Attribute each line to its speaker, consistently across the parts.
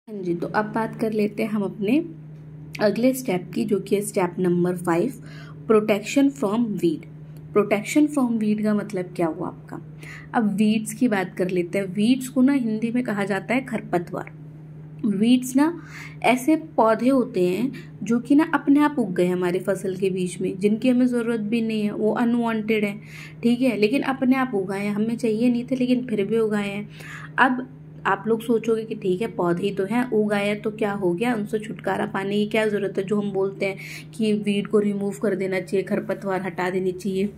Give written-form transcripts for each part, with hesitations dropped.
Speaker 1: हाँ जी, तो अब बात कर लेते हैं हम अपने अगले स्टेप की, जो कि है step number 5, protection from weed. Protection from weed का मतलब क्या हुआ आपका। अब वीड्स की बात कर लेते हैं। वीड्स को ना हिंदी में कहा जाता है खरपतवार। वीड्स ना ऐसे पौधे होते हैं जो कि ना अपने आप उग गए हमारे फसल के बीच में, जिनकी हमें ज़रूरत भी नहीं है, वो अनवांटेड है, ठीक है, लेकिन अपने आप उगाए हैं, हमें चाहिए नहीं थे लेकिन फिर भी उगाए हैं। अब आप लोग सोचोगे कि ठीक है, पौधे ही तो हैं, उगाए हैं तो क्या हो गया, उनसे छुटकारा पाने की क्या ज़रूरत है। जो हम बोलते हैं कि वीड को रिमूव कर देना चाहिए, खरपतवार हटा देनी चाहिए,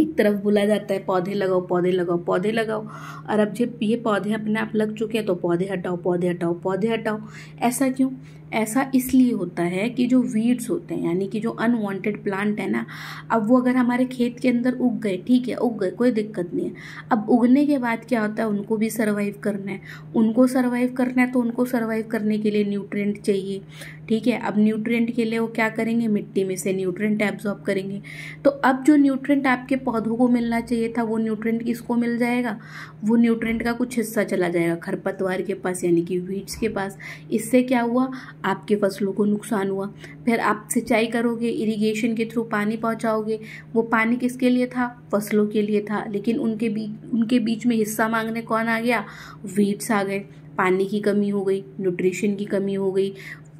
Speaker 1: एक तरफ बोला जाता है पौधे लगाओ पौधे लगाओ पौधे लगाओ, और अब जब ये पौधे अपने आप लग चुके हैं तो पौधे हटाओ पौधे हटाओ पौधे हटाओ। ऐसा क्यों? ऐसा इसलिए होता है कि जो वीड्स होते हैं, यानी कि जो अनवांटेड प्लांट है ना, अब वो अगर हमारे खेत के अंदर उग गए, ठीक है, उग गए, कोई दिक्कत नहीं है। अब उगने के बाद क्या होता है, उनको भी सर्वाइव करना है। उनको सर्वाइव करना है तो उनको सर्वाइव करने के लिए न्यूट्रिएंट चाहिए, ठीक है। अब न्यूट्रिएंट के लिए वो क्या करेंगे, मिट्टी में से न्यूट्रिएंट एब्जॉर्ब करेंगे। तो अब जो न्यूट्रिएंट आपके पौधों को मिलना चाहिए था, वो न्यूट्रिएंट किसको मिल जाएगा, वो न्यूट्रिएंट का कुछ हिस्सा चला जाएगा खरपतवार के पास, यानी कि वीड्स के पास। इससे क्या हुआ, आपके फसलों को नुकसान हुआ। फिर आप सिंचाई करोगे, इरिगेशन के थ्रू पानी पहुंचाओगे, वो पानी किसके लिए था, फसलों के लिए था, लेकिन उनके बीच में हिस्सा मांगने कौन आ गया, वीड्स आ गए। पानी की कमी हो गई, न्यूट्रिशन की कमी हो गई,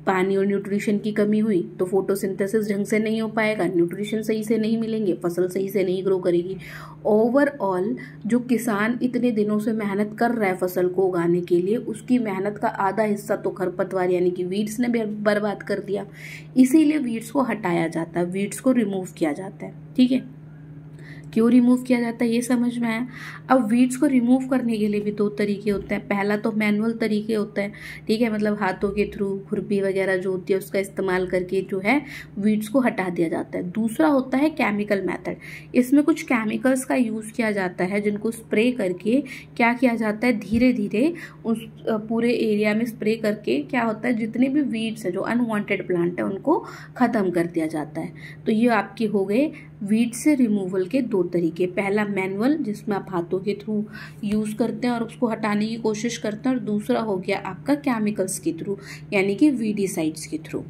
Speaker 1: पानी और न्यूट्रिशन की कमी हुई तो फोटोसिंथेसिस ढंग से नहीं हो पाएगा, न्यूट्रिशन सही से नहीं मिलेंगे, फसल सही से नहीं ग्रो करेगी। ओवरऑल जो किसान इतने दिनों से मेहनत कर रहा है फसल को उगाने के लिए, उसकी मेहनत का आधा हिस्सा तो खरपतवार यानी कि वीड्स ने बर्बाद कर दिया। इसीलिए वीड्स को हटाया जाता है, वीड्स को रिमूव किया जाता है, ठीक है। क्यों रिमूव किया जाता है ये समझ में आया। अब वीड्स को रिमूव करने के लिए भी दो तरीके होते हैं। पहला तो मैनुअल तरीके होते हैं, ठीक है, मतलब हाथों के थ्रू, खुरपी वगैरह जो होती है उसका इस्तेमाल करके जो है वीड्स को हटा दिया जाता है। दूसरा होता है केमिकल मेथड। इसमें कुछ केमिकल्स का यूज़ किया जाता है, जिनको स्प्रे करके क्या किया जाता है, धीरे धीरे उस पूरे एरिया में स्प्रे करके क्या होता है, जितने भी वीड्स है, जो अनवांटेड प्लांट है, उनको ख़त्म कर दिया जाता है। तो ये आपके हो गए वीड से रिमूवल के दो तरीके। पहला मैनुअल, जिसमें आप हाथों के थ्रू यूज़ करते हैं और उसको हटाने की कोशिश करते हैं, और दूसरा हो गया आपका केमिकल्स के थ्रू, यानी कि वीडिसाइड्स के थ्रू।